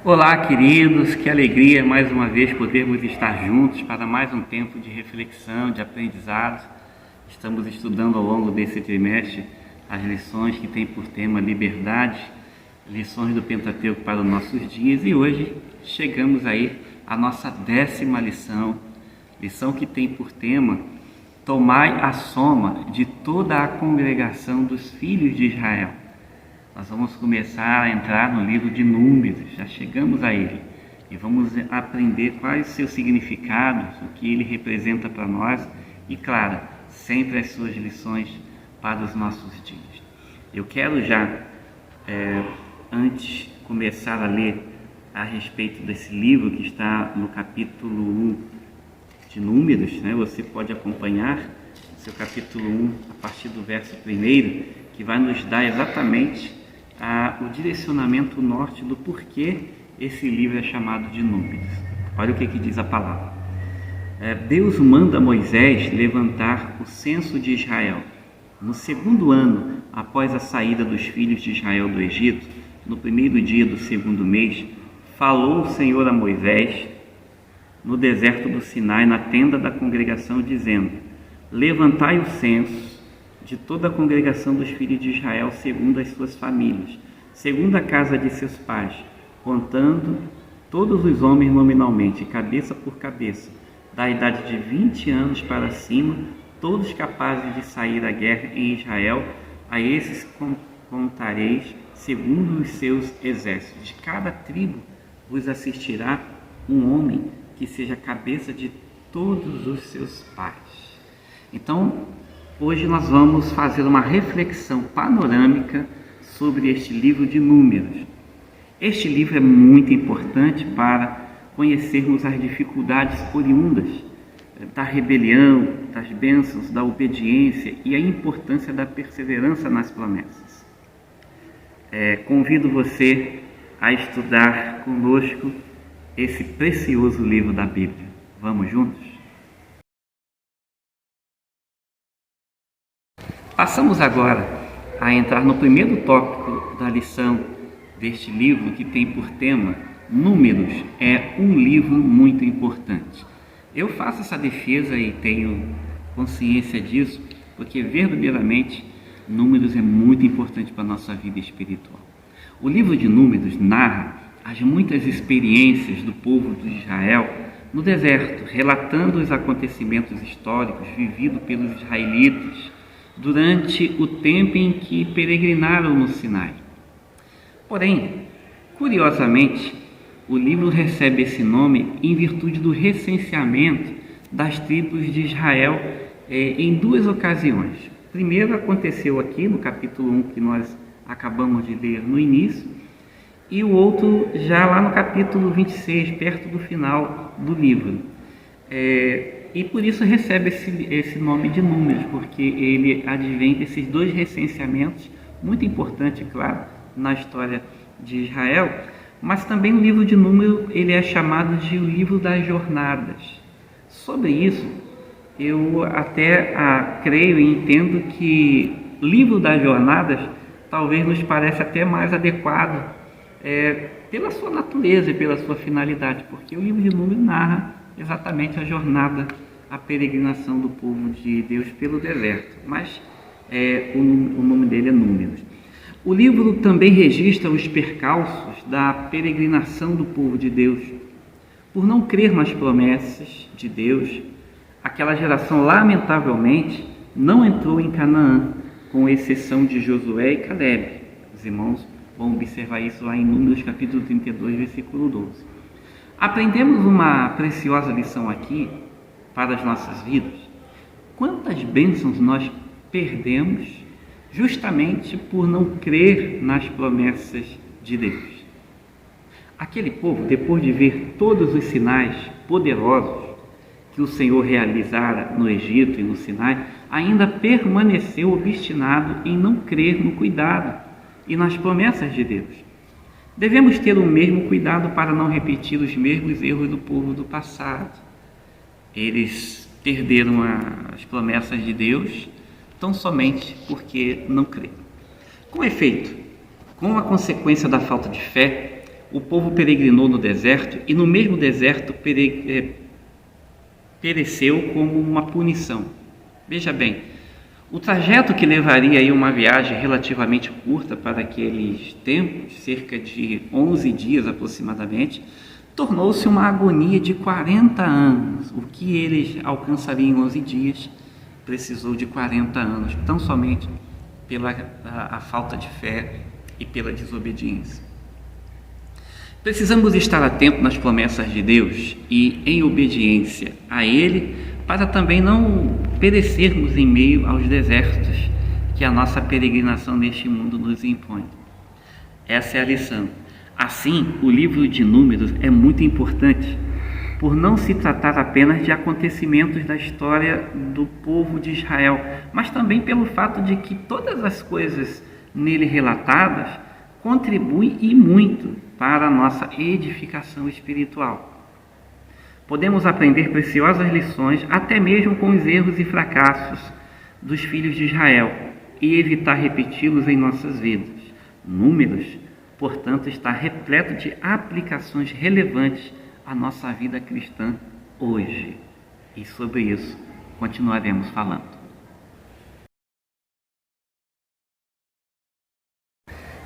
Olá, queridos, que alegria mais uma vez podermos estar juntos para mais um tempo de reflexão, de aprendizado. Estamos estudando ao longo desse trimestre as lições que têm por tema liberdade, lições do Pentateuco para os nossos dias, e hoje chegamos aí à nossa 10ª lição que tem por tema: tomai a soma de toda a congregação dos filhos de Israel. Nós vamos começar a entrar no livro de Números, já chegamos a ele, e vamos aprender quais os seus significados, o que ele representa para nós e, claro, sempre as suas lições para os nossos dias. Eu quero já, antes de começar a ler a respeito desse livro que está no capítulo 1 de Números, você pode acompanhar o seu capítulo 1 a partir do verso 1, que vai nos dar exatamente o direcionamento norte do porquê esse livro é chamado de Números. Olha o que diz a palavra. Deus manda Moisés levantar o censo de Israel. No 2º ano, após a saída dos filhos de Israel do Egito, no 1º dia do 2º mês, falou o Senhor a Moisés no deserto do Sinai, na tenda da congregação, dizendo: levantai o censo de toda a congregação dos filhos de Israel, segundo as suas famílias, segundo a casa de seus pais, contando todos os homens nominalmente, cabeça por cabeça, da idade de 20 anos para cima, todos capazes de sair à guerra em Israel. A esses contareis segundo os seus exércitos. De cada tribo vos assistirá um homem que seja cabeça de todos os seus pais. Então, hoje nós vamos fazer uma reflexão panorâmica sobre este livro de Números. Este livro é muito importante para conhecermos as dificuldades oriundas da rebelião, das bênçãos, da obediência e a importância da perseverança nas promessas. Convido você a estudar conosco esse precioso livro da Bíblia. Vamos juntos? Passamos agora a entrar no primeiro tópico da lição deste livro, que tem por tema Números é um livro muito importante. Eu faço essa defesa e tenho consciência disso, porque verdadeiramente Números é muito importante para a nossa vida espiritual. O livro de Números narra as muitas experiências do povo de Israel no deserto, relatando os acontecimentos históricos vividos pelos israelitas durante o tempo em que peregrinaram no Sinai. Porém, curiosamente, o livro recebe esse nome em virtude do recenseamento das tribos de Israel em duas ocasiões. Primeiro aconteceu aqui no capítulo 1, que nós acabamos de ler no início, e o outro já lá no capítulo 26, perto do final do livro. E por isso recebe esse nome de Números, porque ele advém desses dois recenseamentos, muito importante, claro, na história de Israel, mas também o livro de Números ele é chamado de o livro das jornadas. Sobre isso, eu até creio e entendo que o livro das jornadas talvez nos pareça até mais adequado pela sua natureza e pela sua finalidade, porque o livro de Números narra exatamente a jornada, a peregrinação do povo de Deus pelo deserto, mas o nome dele é Números. O livro também registra os percalços da peregrinação do povo de Deus. Por não crer nas promessas de Deus, aquela geração lamentavelmente não entrou em Canaã, com exceção de Josué e Calebe. Os irmãos vão observar isso lá em Números capítulo 32, versículo 12. Aprendemos uma preciosa lição aqui para as nossas vidas. Quantas bênçãos nós perdemos justamente por não crer nas promessas de Deus. Aquele povo, depois de ver todos os sinais poderosos que o Senhor realizara no Egito e no Sinai, ainda permaneceu obstinado em não crer no cuidado e nas promessas de Deus. Devemos ter o mesmo cuidado para não repetir os mesmos erros do povo do passado. Eles perderam as promessas de Deus tão somente porque não creram. Com efeito, com a consequência da falta de fé, o povo peregrinou no deserto e no mesmo deserto pereceu como uma punição. Veja bem, o trajeto que levaria aí uma viagem relativamente curta para aqueles tempos, cerca de 11 dias aproximadamente, tornou-se uma agonia de 40 anos. O que eles alcançariam em 11 dias precisou de 40 anos, tão somente pela a falta de fé e pela desobediência. Precisamos estar atentos nas promessas de Deus e em obediência a Ele, para também não perecermos em meio aos desertos que a nossa peregrinação neste mundo nos impõe. Essa é a lição. Assim, o livro de Números é muito importante, por não se tratar apenas de acontecimentos da história do povo de Israel, mas também pelo fato de que todas as coisas nele relatadas contribuem e muito para a nossa edificação espiritual. Podemos aprender preciosas lições até mesmo com os erros e fracassos dos filhos de Israel e evitar repeti-los em nossas vidas. Números, portanto, está repleto de aplicações relevantes à nossa vida cristã hoje. E sobre isso continuaremos falando.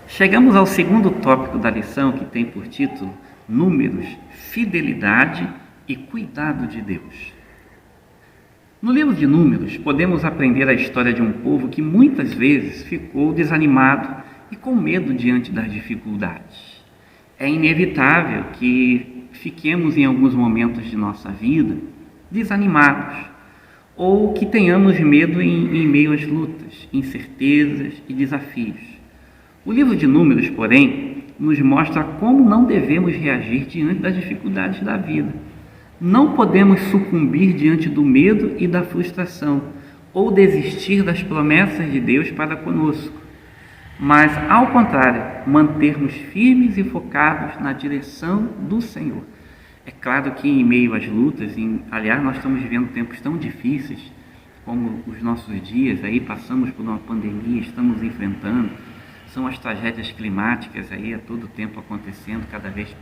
Chegamos ao segundo tópico da lição, que tem por título Números, Fidelidade e Cuidado de Deus. No livro de Números, podemos aprender a história de um povo que muitas vezes ficou desanimado e com medo diante das dificuldades. É inevitável que fiquemos em alguns momentos de nossa vida desanimados ou que tenhamos medo em meio às lutas, incertezas e desafios. O livro de Números, porém, nos mostra como não devemos reagir diante das dificuldades da vida. Não podemos sucumbir diante do medo e da frustração ou desistir das promessas de Deus para conosco, mas, ao contrário, mantermos firmes e focados na direção do Senhor. É claro que em meio às lutas, aliás, nós estamos vivendo tempos tão difíceis como os nossos dias, aí passamos por uma pandemia, estamos enfrentando, são as tragédias climáticas aí a todo tempo acontecendo, cada vez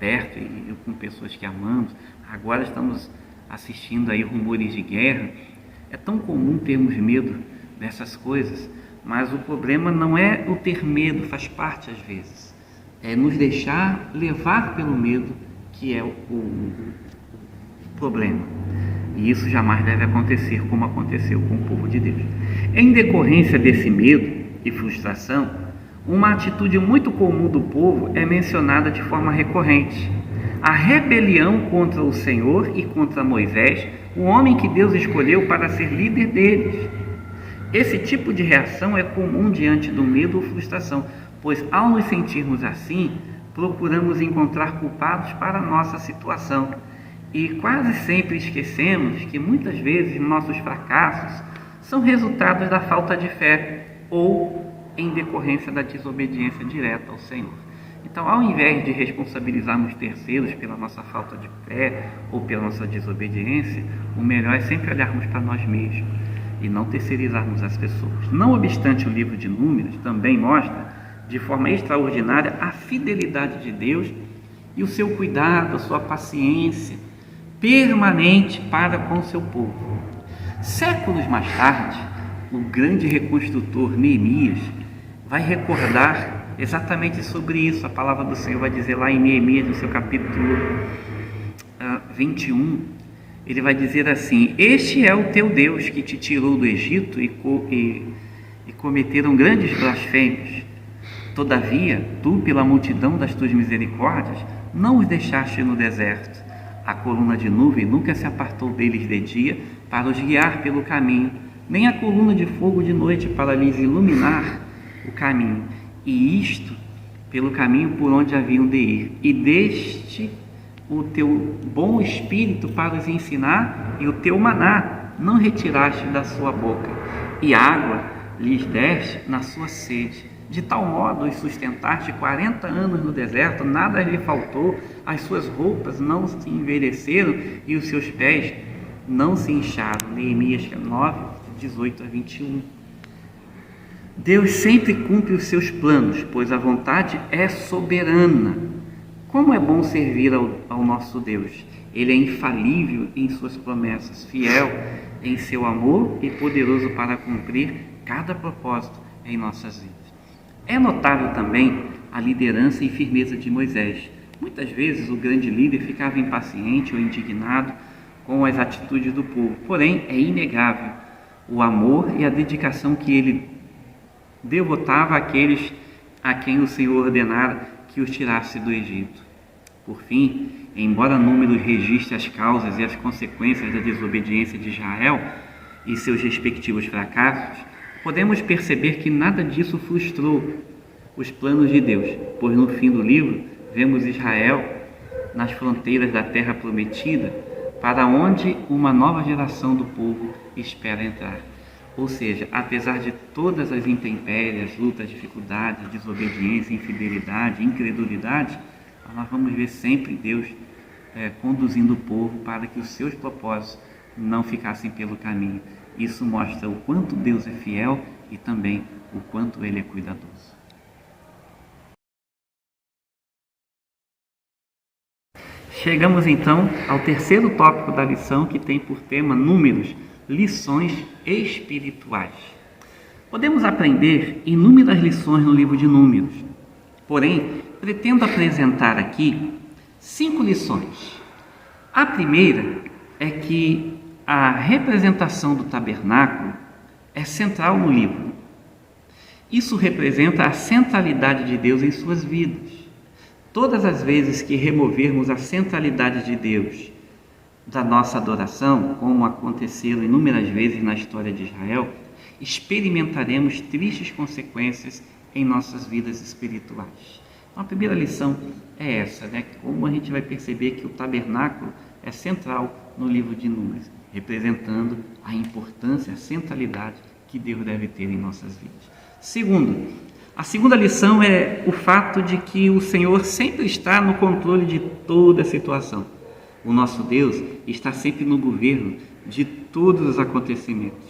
perto e com pessoas que amamos. Agora estamos assistindo aí rumores de guerra. É tão comum termos medo dessas coisas, mas o problema não é o ter medo, faz parte às vezes. É nos deixar levar pelo medo que é o problema. E isso jamais deve acontecer como aconteceu com o povo de Deus. Em decorrência desse medo e frustração, uma atitude muito comum do povo é mencionada de forma recorrente: a rebelião contra o Senhor e contra Moisés, o homem que Deus escolheu para ser líder deles. Esse tipo de reação é comum diante do medo ou frustração, pois ao nos sentirmos assim, procuramos encontrar culpados para a nossa situação e quase sempre esquecemos que muitas vezes nossos fracassos são resultados da falta de fé ou em decorrência da desobediência direta ao Senhor. Então, ao invés de responsabilizarmos terceiros pela nossa falta de fé ou pela nossa desobediência, o melhor é sempre olharmos para nós mesmos e não terceirizarmos as pessoas. Não obstante, o livro de Números também mostra de forma extraordinária a fidelidade de Deus e o seu cuidado, a sua paciência permanente para com o seu povo. Séculos mais tarde, o grande reconstrutor Neemias vai recordar exatamente sobre isso. A palavra do Senhor vai dizer lá em Neemias, no seu capítulo 21, ele vai dizer assim: este é o teu Deus que te tirou do Egito e cometeram grandes blasfêmios. Todavia, tu, pela multidão das tuas misericórdias, não os deixaste no deserto. A coluna de nuvem nunca se apartou deles de dia para os guiar pelo caminho, nem a coluna de fogo de noite para lhes iluminar o caminho, e isto pelo caminho por onde haviam de ir. E deste o teu bom espírito para os ensinar, e o teu maná não retiraste da sua boca, e água lhes deste na sua sede. De tal modo os sustentaste 40 anos no deserto, nada lhe faltou, as suas roupas não se envelheceram e os seus pés não se incharam. Neemias 9, 18 a 21. Deus sempre cumpre os seus planos, pois a vontade é soberana. Como é bom servir ao nosso Deus. Ele é infalível em suas promessas, fiel em seu amor e poderoso para cumprir cada propósito em nossas vidas. É notável também a liderança e firmeza de Moisés. Muitas vezes o grande líder ficava impaciente ou indignado com as atitudes do povo. Porém, é inegável o amor e a dedicação que ele devotava àqueles a quem o Senhor ordenara que os tirasse do Egito. Por fim, embora Números registre as causas e as consequências da desobediência de Israel e seus respectivos fracassos, podemos perceber que nada disso frustrou os planos de Deus, pois no fim do livro vemos Israel nas fronteiras da terra prometida, para onde uma nova geração do povo espera entrar. Ou seja, apesar de todas as intempéries, lutas, dificuldades, desobediência, infidelidade, incredulidade, nós vamos ver sempre Deus conduzindo o povo para que os seus propósitos não ficassem pelo caminho. Isso mostra o quanto Deus é fiel e também o quanto Ele é cuidadoso. Chegamos então ao terceiro tópico da lição, que tem por tema Números, lições espirituais. Podemos aprender inúmeras lições no livro de Números, porém, pretendo apresentar aqui 5 lições. A primeira é que a representação do tabernáculo é central no livro. Isso representa a centralidade de Deus em suas vidas. Todas as vezes que removermos a centralidade de Deus da nossa adoração, como aconteceu inúmeras vezes na história de Israel, experimentaremos tristes consequências em nossas vidas espirituais. Então, a primeira lição é essa, como a gente vai perceber que o tabernáculo é central no livro de Números, representando a importância, a centralidade que Deus deve ter em nossas vidas. Segundo, a segunda lição é o fato de que o Senhor sempre está no controle de toda a situação. O nosso Deus está sempre no governo de todos os acontecimentos.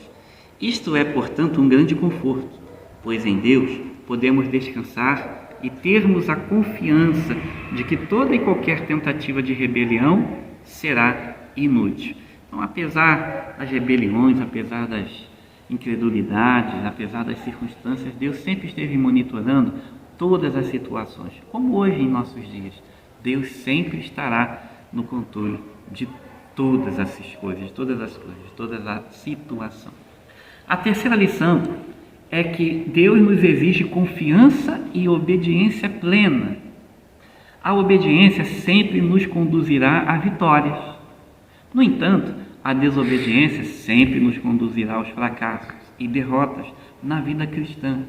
Isto é, portanto, um grande conforto, pois em Deus podemos descansar e termos a confiança de que toda e qualquer tentativa de rebelião será inútil. Então, apesar das rebeliões, apesar das incredulidades, apesar das circunstâncias, Deus sempre esteve monitorando todas as situações, como hoje em nossos dias. Deus sempre estará no controle de todas as coisas, toda a situação. A terceira lição é que Deus nos exige confiança e obediência plena. A obediência sempre nos conduzirá a vitórias. No entanto, a desobediência sempre nos conduzirá aos fracassos e derrotas na vida cristã.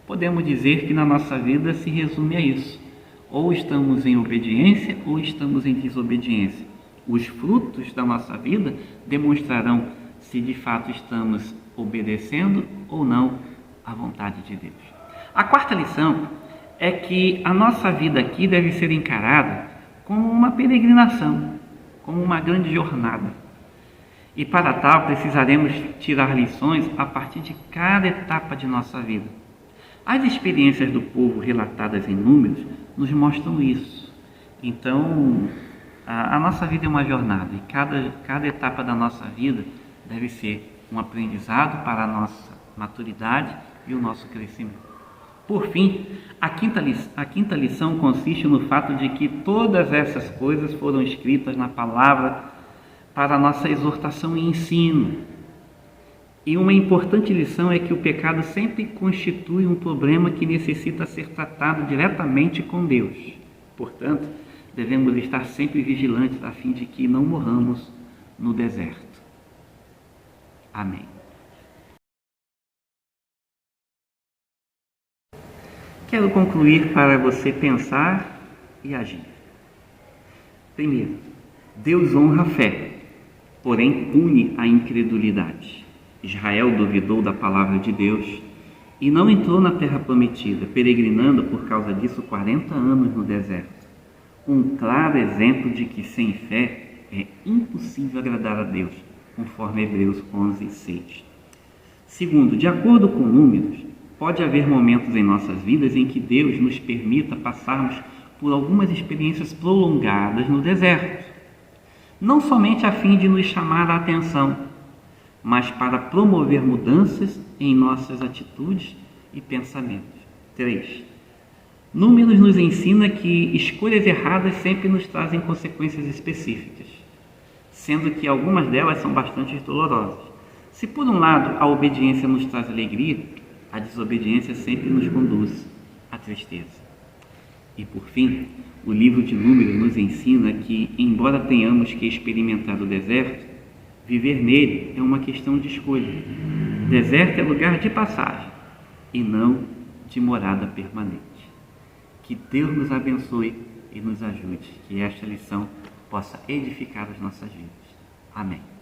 Podemos dizer que na nossa vida se resume a isso: ou estamos em obediência ou estamos em desobediência. Os frutos da nossa vida demonstrarão se de fato estamos obedecendo ou não à vontade de Deus. A quarta lição é que a nossa vida aqui deve ser encarada como uma peregrinação, como uma grande jornada. E para tal precisaremos tirar lições a partir de cada etapa de nossa vida. As experiências do povo relatadas em Números nos mostram isso. Então, a nossa vida é uma jornada e cada etapa da nossa vida deve ser um aprendizado para a nossa maturidade e o nosso crescimento. Por fim, a quinta lição consiste no fato de que todas essas coisas foram escritas na palavra para a nossa exortação e ensino. E uma importante lição é que o pecado sempre constitui um problema que necessita ser tratado diretamente com Deus. Portanto, devemos estar sempre vigilantes a fim de que não morramos no deserto. Amém. Quero concluir para você pensar e agir. Primeiro, Deus honra a fé, porém pune a incredulidade. Israel duvidou da palavra de Deus e não entrou na terra prometida, peregrinando por causa disso 40 anos no deserto. Um claro exemplo de que sem fé é impossível agradar a Deus, conforme Hebreus 11:6. Segundo, de acordo com Números, pode haver momentos em nossas vidas em que Deus nos permita passarmos por algumas experiências prolongadas no deserto, não somente a fim de nos chamar a atenção, mas para promover mudanças em nossas atitudes e pensamentos. 3. Números nos ensina que escolhas erradas sempre nos trazem consequências específicas, sendo que algumas delas são bastante dolorosas. Se por um lado a obediência nos traz alegria, a desobediência sempre nos conduz à tristeza. E por fim, o livro de Números nos ensina que, embora tenhamos que experimentar o deserto, viver nele é uma questão de escolha. Deserto é lugar de passagem e não de morada permanente. Que Deus nos abençoe e nos ajude, que esta lição possa edificar as nossas vidas. Amém.